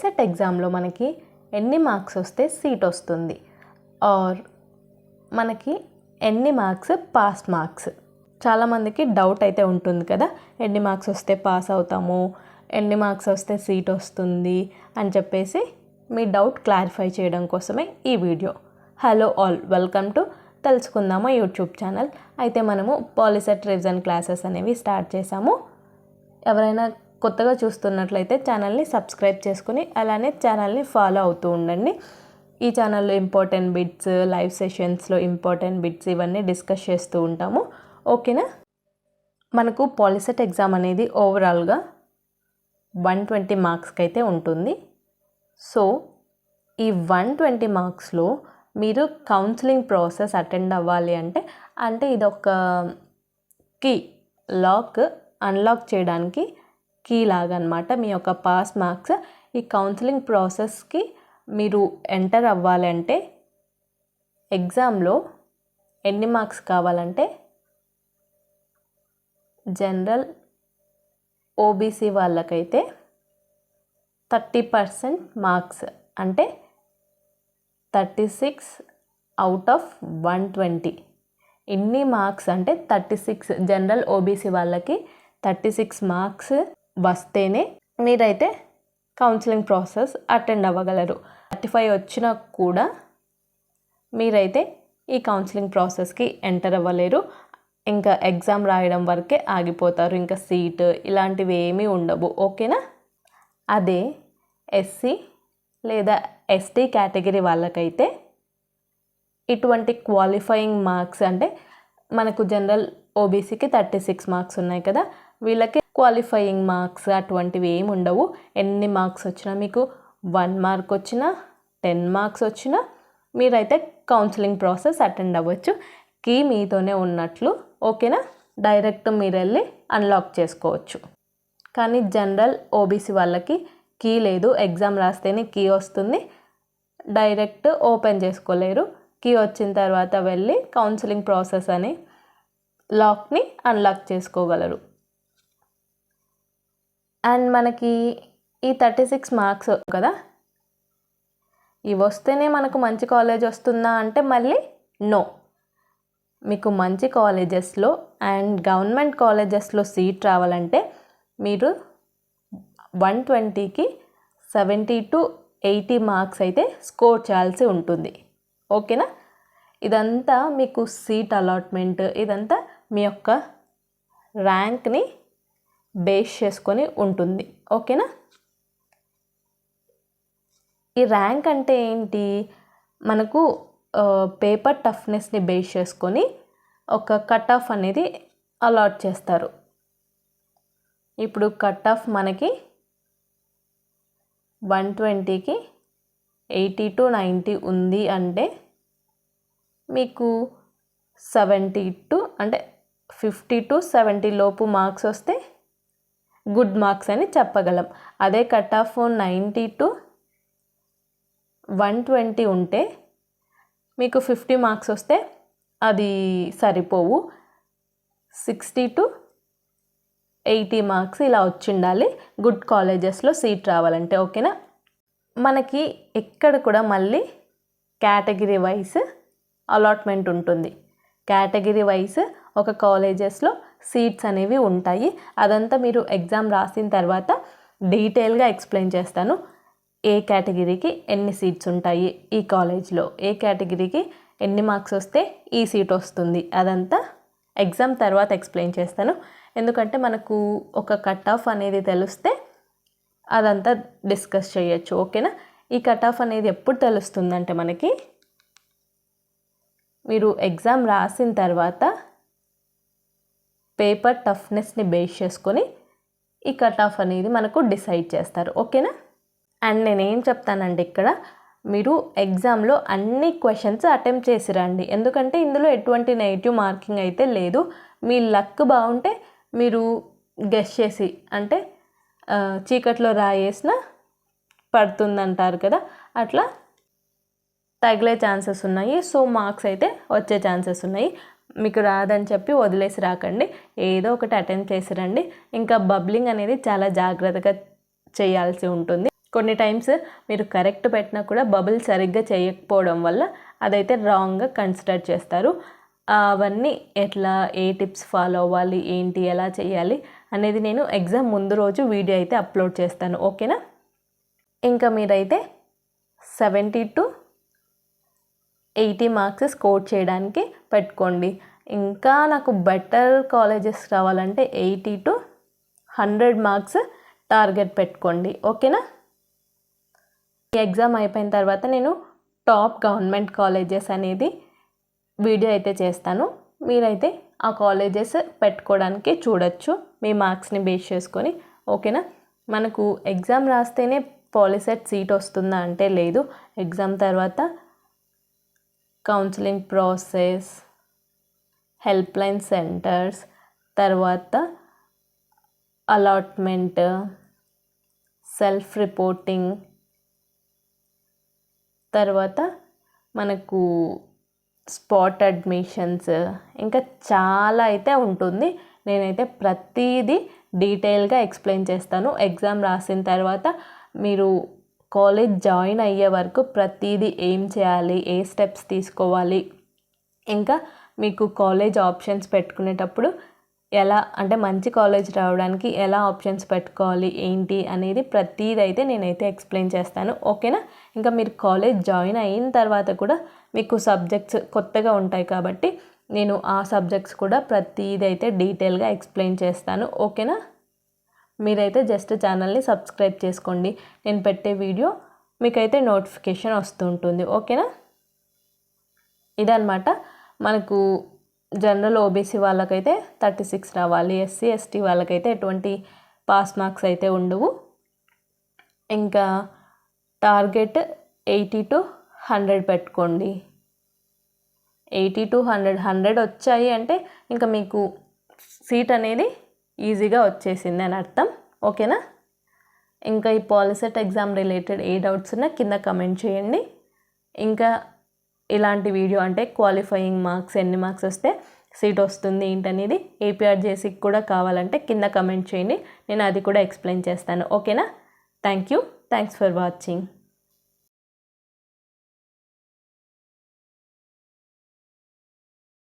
POLYCET ఎగ్జామ్లో మనకి ఎన్ని మార్క్స్ వస్తే సీట్ వస్తుంది, ఆర్ మనకి ఎన్ని మార్క్స్ పాస్ మార్క్స్. చాలామందికి డౌట్ అయితే ఉంటుంది కదా, ఎన్ని మార్క్స్ వస్తే పాస్ అవుతాము, ఎన్ని మార్క్స్ వస్తే సీట్ వస్తుంది అని చెప్పేసి మీ డౌట్ క్లారిఫై చేయడం కోసమే ఈ video. Hello all, welcome to తెలుసుకుందామా యూట్యూబ్ ఛానల్. అయితే మనము పాలిసెట్ రివిజన్ క్లాసెస్ అనేవి స్టార్ట్ చేసాము. ఎవరైనా కొత్తగా చూస్తున్నట్లయితే ఛానల్ని సబ్స్క్రైబ్ చేసుకుని అలానే ఛానల్ని ఫాలో అవుతూ ఉండండి. ఈ ఛానల్లో ఇంపార్టెంట్ బిట్స్, లైవ్ సెషన్స్లో ఇంపార్టెంట్ బిట్స్ ఇవన్నీ డిస్కస్ చేస్తూ ఉంటాము. ఓకేనా? మనకు పాలిసెట్ ఎగ్జామ్ అనేది ఓవరాల్గా 120 మార్క్స్కి అయితే ఉంటుంది. సో ఈ 120 మార్క్స్లో మీరు కౌన్సిలింగ్ ప్రాసెస్ అటెండ్ అవ్వాలి అంటే ఇదొక కీ, లాక్ అన్లాక్ చేయడానికి కీ లాగా అనమాట. మీ యొక్క పాస్ మార్క్స్ ఈ కౌన్సిలింగ్ ప్రాసెస్కి మీరు ఎంటర్ అవ్వాలి అంటే ఎగ్జామ్లో ఎన్ని మార్క్స్ కావాలంటే జనరల్ ఓబీసీ వాళ్ళకైతే 30% మార్క్స్ అంటే 36 అవుట్ ఆఫ్ 120. ఇన్ని మార్క్స్ అంటే 36, జనరల్ ఓబీసీ వాళ్ళకి 36 మార్క్స్ వస్తేనే మీరైతే కౌన్సిలింగ్ ప్రాసెస్ అటెండ్ అవ్వగలరు. 35 వచ్చినా కూడా మీరైతే ఈ కౌన్సిలింగ్ ప్రాసెస్కి ఎంటర్ అవ్వలేరు. ఇంకా ఎగ్జామ్ రాయడం వరకే ఆగిపోతారు. ఇంకా సీట్ ఇలాంటివి ఏమీ ఉండవు. ఓకేనా? అదే ఎస్సీ లేదా ఎస్టీ కేటగిరీ వాళ్ళకైతే ఇటువంటి క్వాలిఫైయింగ్ మార్క్స్ అంటే మనకు జనరల్ ఓబీసీకి 36 మార్క్స్ ఉన్నాయి కదా, వీళ్ళకి క్వాలిఫైయింగ్ మార్క్స్ అటువంటివి ఏమి ఉండవు. ఎన్ని మార్క్స్ వచ్చినా, మీకు 1 మార్క్ వచ్చినా 10 మార్క్స్ వచ్చినా మీరైతే కౌన్సిలింగ్ ప్రాసెస్ అటెండ్ అవ్వచ్చు. కీ మీతోనే ఉన్నట్లు. ఓకేనా? డైరెక్ట్ మీరు వెళ్ళి అన్లాక్ చేసుకోవచ్చు. కానీ జనరల్ ఓబీసీ వాళ్ళకి కీ లేదు. ఎగ్జామ్ రాస్తేనే కీ వస్తుంది, డైరెక్ట్ ఓపెన్ చేసుకోలేరు. కీ వచ్చిన తర్వాత వెళ్ళి కౌన్సిలింగ్ ప్రాసెస్ అని లాక్ని అన్లాక్ చేసుకోగలరు. అండ్ మనకి ఈ 36 మార్క్స్ కదా, ఇవి వస్తేనే మనకు మంచి కాలేజ్ వస్తుందా అంటే మళ్ళీ నో. మీకు మంచి కాలేజెస్లో అండ్ గవర్నమెంట్ కాలేజెస్లో సీట్ రావాలంటే మీరు 120కి 70 to 80 మార్క్స్ అయితే స్కోర్ చేయాల్సి ఉంటుంది. ఓకేనా? ఇదంతా మీకు సీట్ అలాట్మెంట్, ఇదంతా మీ యొక్క ర్యాంక్ని బేస్ చేసుకొని ఉంటుంది. ఓకేనా? ఈ ర్యాంక్ అంటే ఏంటి? మనకు పేపర్ టఫ్నెస్ని బేస్ చేసుకొని ఒక కట్ ఆఫ్ అనేది అలాట్ చేస్తారు. ఇప్పుడు కట్ ఆఫ్ మనకి 120కి 80 to 90 ఉంది అంటే మీకు 70 అంటే 50 to 70 లోపు మార్క్స్ వస్తే గుడ్ మార్క్స్ అని చెప్పగలం. అదే కట్ ఆఫ్ 90 to 120 ఉంటే మీకు 50 మార్క్స్ వస్తే అది సరిపోవు. 60 to 80 మార్క్స్ ఇలా వచ్చి ఉండాలి గుడ్ కాలేజెస్లో సీట్ రావాలంటే. ఓకేనా? మనకి ఎక్కడ కూడా మళ్ళీ కేటగిరీ వైస్ అలాట్మెంట్ ఉంటుంది. కేటగిరీ వైస్ ఒక కాలేజెస్లో సీట్స్ అనేవి ఉంటాయి. అదంతా మీరు ఎగ్జామ్ రాసిన తర్వాత డీటెయిల్గా ఎక్స్ప్లెయిన్ చేస్తాను. ఏ కేటగిరీకి ఎన్ని సీట్స్ ఉంటాయి ఈ కాలేజ్లో, ఏ కేటగిరీకి ఎన్ని మార్క్స్ వస్తే ఈ సీట్ వస్తుంది, అదంతా ఎగ్జామ్ తర్వాత ఎక్స్ప్లెయిన్ చేస్తాను. ఎందుకంటే మనకు ఒక కట్ ఆఫ్ అనేది తెలిస్తే అదంతా డిస్కస్ చేయొచ్చు. ఓకేనా? ఈ కట్ ఆఫ్ అనేది ఎప్పుడు తెలుస్తుందంటే మనకి మీరు ఎగ్జామ్ రాసిన తర్వాత పేపర్ టఫ్నెస్ని బేస్ చేసుకొని ఈ కట్ ఆఫ్ అనేది మనకు డిసైడ్ చేస్తారు. ఓకేనా? అండ్ నేనేం చెప్తానంటే ఇక్కడ మీరు ఎగ్జామ్లో అన్ని క్వశ్చన్స్ అటెంప్ట్ చేసి రండి. ఎందుకంటే ఇందులో ఎటువంటి నెగిటివ్ మార్కింగ్ అయితే లేదు. మీ లక్ బాగుంటే మీరు గెస్ చేసి అంటే చీకట్లో రాయేసిన పడుతుందంటారు కదా, అట్లా తగిలే ఛాన్సెస్ ఉన్నాయి. సో మార్క్స్ అయితే వచ్చే ఛాన్సెస్ ఉన్నాయి. మీకు రాదని చెప్పి వదిలేసి రాకండి, ఏదో ఒకటి అటెంప్ట్ చేసి రండి. ఇంకా బబ్లింగ్ అనేది చాలా జాగ్రత్తగా చేయాల్సి ఉంటుంది. కొన్ని టైమ్స్ మీరు కరెక్ట్ పెట్టినా కూడా బబుల్ సరిగ్గా చేయకపోవడం వల్ల అదైతే రాంగ్గా కన్సిడర్ చేస్తారు. అవన్నీ ఎట్లా ఏ టిప్స్ ఫాలో అవ్వాలి, ఏంటి, ఎలా చేయాలి అనేది నేను ఎగ్జామ్ ముందు రోజు వీడియో అయితే అప్లోడ్ చేస్తాను. ఓకేనా? ఇంకా మీరైతే 70 to 80 మార్క్స్ స్కోర్ చేయడానికి పెట్టుకోండి. ఇంకా నాకు బెటర్ కాలేజెస్ రావాలంటే 80 to 100 మార్క్స్ టార్గెట్ పెట్టుకోండి. ఓకేనా? ఈ ఎగ్జామ్ అయిపోయిన తర్వాత నేను టాప్ గవర్నమెంట్ కాలేజెస్ అనేది వీడియో అయితే చేస్తాను. మీరైతే ఆ కాలేజెస్ పెట్టుకోవడానికి చూడొచ్చు మీ మార్క్స్ని బేస్ చేసుకొని. ఓకేనా? మనకు ఎగ్జామ్ రాస్తేనే పాలిసెట్ సీట్ వస్తుందా అంటే లేదు. ఎగ్జామ్ తర్వాత counselling process, help line centres, తర్వాత అలాట్మెంట్, సెల్ఫ్ రిపోర్టింగ్, తర్వాత మనకు స్పాట్ అడ్మిషన్స్, ఇంకా చాలా అయితే ఉంటుంది. నేనైతే ప్రతిదీ డీటెయిల్గా ఎక్స్ప్లెయిన్ చేస్తాను. ఎగ్జామ్ రాసిన తర్వాత మీరు కాలేజ్ జాయిన్ అయ్యే వరకు ప్రతిదీ ఏం చేయాలి, ఏ స్టెప్స్ తీసుకోవాలి, ఇంకా మీకు కాలేజ్ ఆప్షన్స్ పెట్టుకునేటప్పుడు ఎలా అంటే మంచి కాలేజ్ రావడానికి ఎలా ఆప్షన్స్ పెట్టుకోవాలి ఏంటి అనేది ప్రతిదైతే నేనైతే ఎక్స్ప్లెయిన్ చేస్తాను. ఓకేనా? ఇంకా మీరు కాలేజ్ జాయిన్ అయిన తర్వాత కూడా మీకు సబ్జెక్ట్స్ కొత్తగా ఉంటాయి కాబట్టి నేను ఆ సబ్జెక్ట్స్ కూడా ప్రతిదైతే డీటెయిల్గా ఎక్స్ప్లెయిన్ చేస్తాను. ఓకేనా? మీరైతే జస్ట్ ఛానల్ని సబ్స్క్రైబ్ చేసుకోండి. నేను పెట్టే వీడియో మీకైతే నోటిఫికేషన్ వస్తూ ఉంటుంది. ఓకేనా? ఇదన్నమాట. మనకు జనరల్ ఓబీసీ వాళ్ళకైతే 36 రావాలి. ఎస్సీ ఎస్టీ వాళ్ళకైతే ఎటువంటి పాస్ మార్క్స్ అయితే ఉండవు. ఇంకా టార్గెట్ 80 to 100 పెట్టుకోండి. 80 to 100 వచ్చాయి అంటే ఇంకా మీకు సీట్ అనేది ఈజీగా వచ్చేసింది అని అర్థం. ఓకేనా? ఇంకా ఈ పాలిసెట్ ఎగ్జామ్ రిలేటెడ్ ఏ డౌట్స్ ఉన్నా కింద కమెంట్ చేయండి. ఇంకా ఇలాంటి వీడియో అంటే క్వాలిఫైయింగ్ మార్క్స్ ఎన్ని మార్క్స్ వస్తే సీట్ వస్తుంది ఏంటనేది ఏపీఆర్జేసీకి కూడా కావాలంటే కింద కమెంట్ చేయండి. నేను అది కూడా ఎక్స్ప్లెయిన్ చేస్తాను. ఓకేనా? Thanks for watching.